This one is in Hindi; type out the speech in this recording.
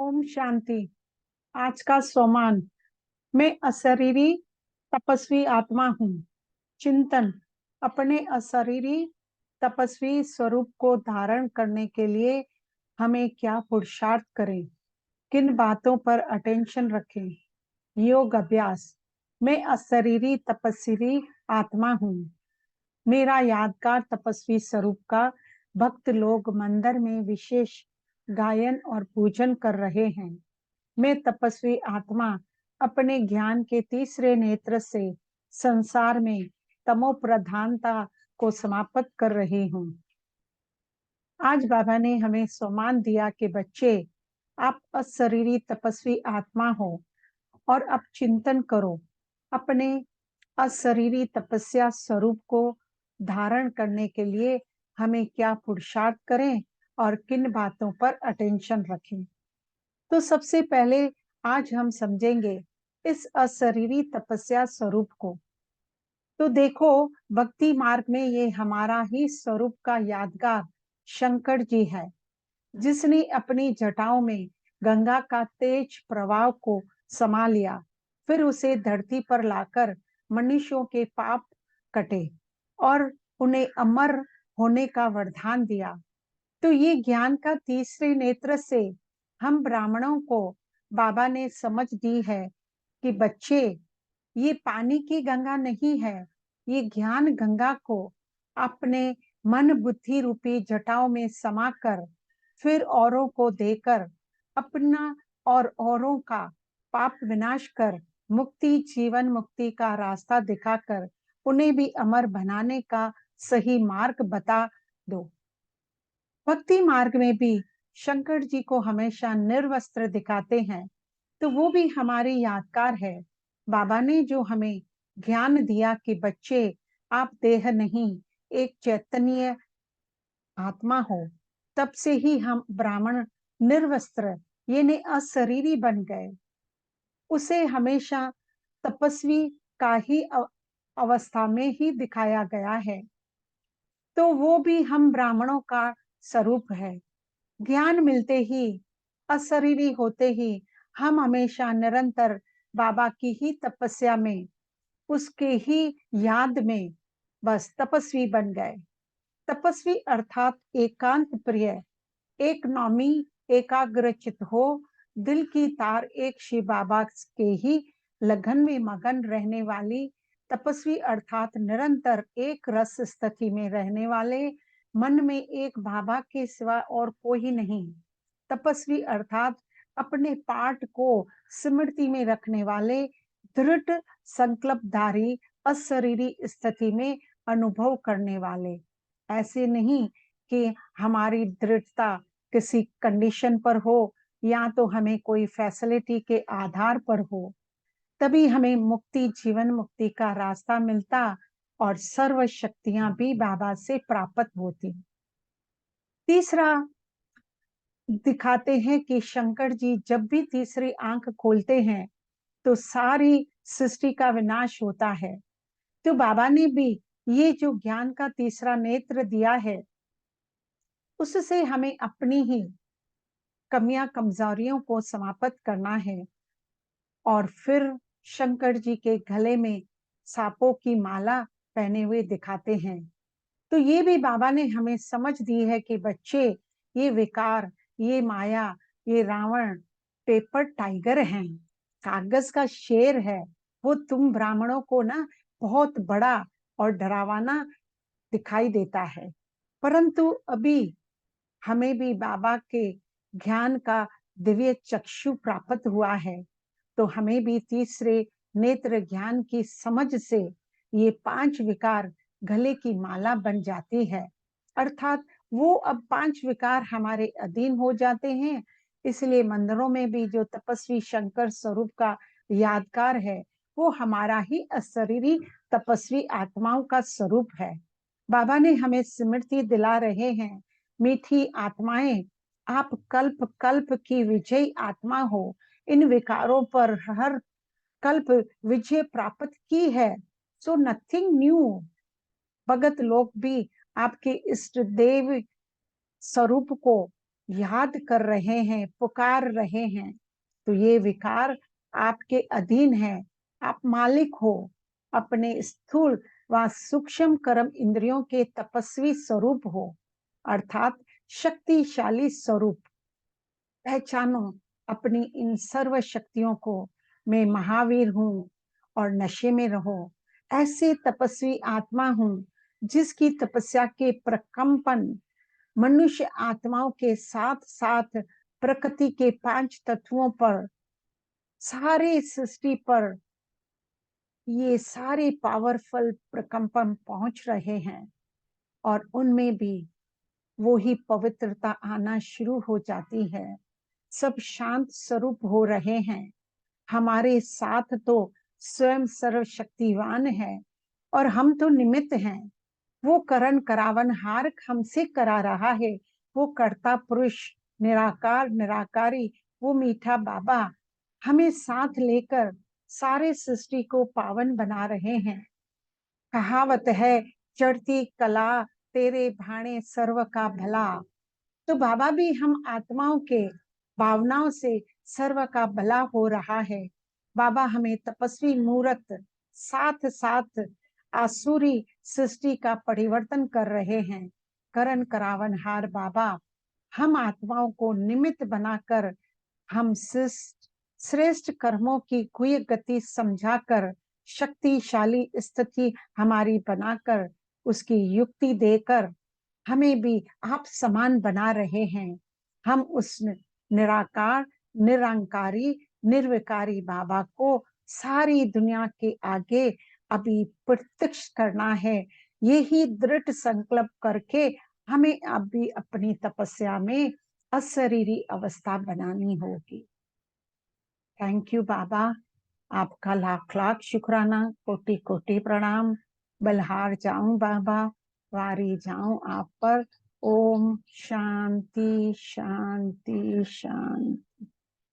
ओम शांति। आज का सोमान। मैं अशरीरी तपस्वी आत्मा हूँ। चिंतन। अपने अशरीरी तपस्वी स्वरूप को धारण करने के लिए हमें क्या पुरुषार्थ करें, किन बातों पर अटेंशन रखें। योग अभ्यास। मैं अशरीरी तपस्वी आत्मा हूँ। मेरा यादगार तपस्वी स्वरूप का भक्त लोग मंदिर में विशेष गायन और पूजन कर रहे हैं। मैं तपस्वी आत्मा अपने ज्ञान के तीसरे नेत्र से संसार में तमो प्रधानता को समाप्त कर रही हूँ। आज बाबा ने हमें सम्मान दिया कि बच्चे, आप अशरीरी तपस्वी आत्मा हो और अब चिंतन करो अपने अशरीरी तपस्या स्वरूप को धारण करने के लिए हमें क्या पुरुषार्थ करें और किन बातों पर अटेंशन रखें। तो सबसे पहले आज हम समझेंगे इस अशरीरी तपस्या स्वरूप को। तो देखो, भक्ति मार्ग में ये हमारा ही स्वरूप का यादगार शंकर जी है, जिसने अपनी जटाओं में गंगा का तेज प्रवाह को समा लिया, फिर उसे धरती पर लाकर मनुष्यों के पाप कटे और उन्हें अमर होने का वरदान दिया। तो ये ज्ञान का तीसरे नेत्र से हम ब्राह्मणों को बाबा ने समझ दी है कि बच्चे, ये पानी की गंगा नहीं है, ये ज्ञान गंगा को अपने मन बुद्धि रूपी जटाओं में समाकर फिर औरों को देकर अपना और औरों का पाप विनाश कर मुक्ति, जीवन मुक्ति का रास्ता दिखाकर उन्हें भी अमर बनाने का सही मार्ग बता दो। भक्ति मार्ग में भी शंकर जी को हमेशा निर्वस्त्र दिखाते हैं, तो वो भी हमारी यादगार है। बाबा ने जो हमें ज्ञान दिया कि बच्चे, आप देह नहीं, एक चैतन्य आत्मा हो, तब से ही हम ब्राह्मण निर्वस्त्र यानी अशरीरी बन गए। उसे हमेशा तपस्वी का ही अवस्था में ही दिखाया गया है, तो वो भी हम ब्राह्मणों का स्वरूप है। ज्ञान मिलते ही, अशरीरी होते ही हम हमेशा निरंतर बाबा की ही तपस्या में, उसके ही याद में बस तपस्वी बन गए। तपस्वी अर्थात एकांत प्रिय, एक नौमी एकाग्रचित हो, दिल की तार एक शिव बाबा के ही लगन में मगन रहने वाली। तपस्वी अर्थात निरंतर एक रस स्थिति में रहने वाले, मन में एक बाबा के सिवा और कोई नहीं। तपस्वी अर्थात अपने पाठ को स्मृति में रखने वाले, दृढ़ संकल्पधारी, अशरीरी स्थिति में अनुभव करने वाले। ऐसे नहीं कि हमारी दृढ़ता किसी कंडीशन पर हो या तो हमें कोई फैसिलिटी के आधार पर हो, तभी हमें मुक्ति, जीवन मुक्ति का रास्ता मिलता और सर्व शक्तियां भी बाबा से प्राप्त होती। तीसरा दिखाते हैं कि शंकर जी जब भी तीसरी आंख खोलते हैं तो सारी सृष्टि का विनाश होता है। तो बाबा ने भी ये जो ज्ञान का तीसरा नेत्र दिया है, उससे हमें अपनी ही कमियां, कमजोरियों को समाप्त करना है। और फिर शंकर जी के गले में सांपों की माला पहने हुए दिखाते हैं। तो ये भी बाबा ने हमें समझ दी है कि बच्चे, ये विकार, ये माया, ये रावण पेपर टाइगर हैं, कागज का शेर है। वो तुम ब्राह्मणों को ना बहुत बड़ा और डरावना दिखाई देता है, परंतु अभी हमें भी बाबा के ज्ञान का दिव्य चक्षु प्राप्त हुआ है, तो हमें भी तीसरे नेत्र ज्ञान की समझ से ये पांच विकार गले की माला बन जाती है। अर्थात वो अब पांच विकार हमारे अधीन हो जाते हैं। इसलिए मंदिरों में भी जो तपस्वी शंकर स्वरूप का यादगार है, वो हमारा ही अशरीरी तपस्वी आत्माओं का स्वरूप है। बाबा ने हमें स्मृति दिला रहे हैं, मीठी आत्माएं, आप कल्प कल्प की विजयी आत्मा हो, इन विकारों पर हर कल्प विजय प्राप्त की है। So nothing new. भगत लोग भी आपके इष्ट देव स्वरूप को याद कर रहे हैं, पुकार रहे हैं, तो ये विकार आपके अधीन है। आप मालिक हो, अपने स्थूल व सूक्ष्म कर्म इंद्रियों के तपस्वी स्वरूप हो, अर्थात शक्तिशाली स्वरूप। पहचानो अपनी इन सर्व शक्तियों को। मैं महावीर हूँ और नशे में रहो। ऐसे तपस्वी आत्मा हूँ जिसकी तपस्या के प्रकंपन मनुष्य आत्माओं के साथ साथ प्रकृति के 5 तत्वों पर, सारे सृष्टि पर ये सारे पावरफुल प्रकंपन पहुंच रहे हैं, और उनमें भी वो ही पवित्रता आना शुरू हो जाती है। सब शांत स्वरूप हो रहे हैं। हमारे साथ तो स्वयं सर्वशक्तिवान है और हम तो निमित्त हैं। वो करण करावन हार हमसे करा रहा है। वो कर्ता पुरुष, निराकार निराकारी, वो मीठा बाबा हमें साथ लेकर सारे सृष्टि को पावन बना रहे हैं। कहावत है, चढ़ती कला तेरे भाणे सर्व का भला। तो बाबा भी हम आत्माओं के भावनाओं से सर्व का भला हो रहा है। बाबा हमें तपस्वी मूर्त साथ साथ आसुरी सृष्टि का परिवर्तन कर रहे हैं। करण करावनहार बाबा हम आत्माओं को निमित्त बनाकर, हम श्रेष्ठ कर्मों की गुह्य गति समझाकर, शक्तिशाली स्थिति हमारी बनाकर, उसकी युक्ति देकर हमें भी आप समान बना रहे हैं। हम उस निराकार निरंकारी निर्विकारी बाबा को सारी दुनिया के आगे अभी प्रत्यक्ष करना है। यही दृढ़ संकल्प करके हमें अभी अपनी तपस्या में अशरीरी अवस्था बनानी होगी। थैंक यू बाबा, आपका लाख लाख शुक्राना, कोटि कोटि प्रणाम। बलहार जाऊं बाबा, वारी जाऊं आप पर। ओम शांति शांति शांति।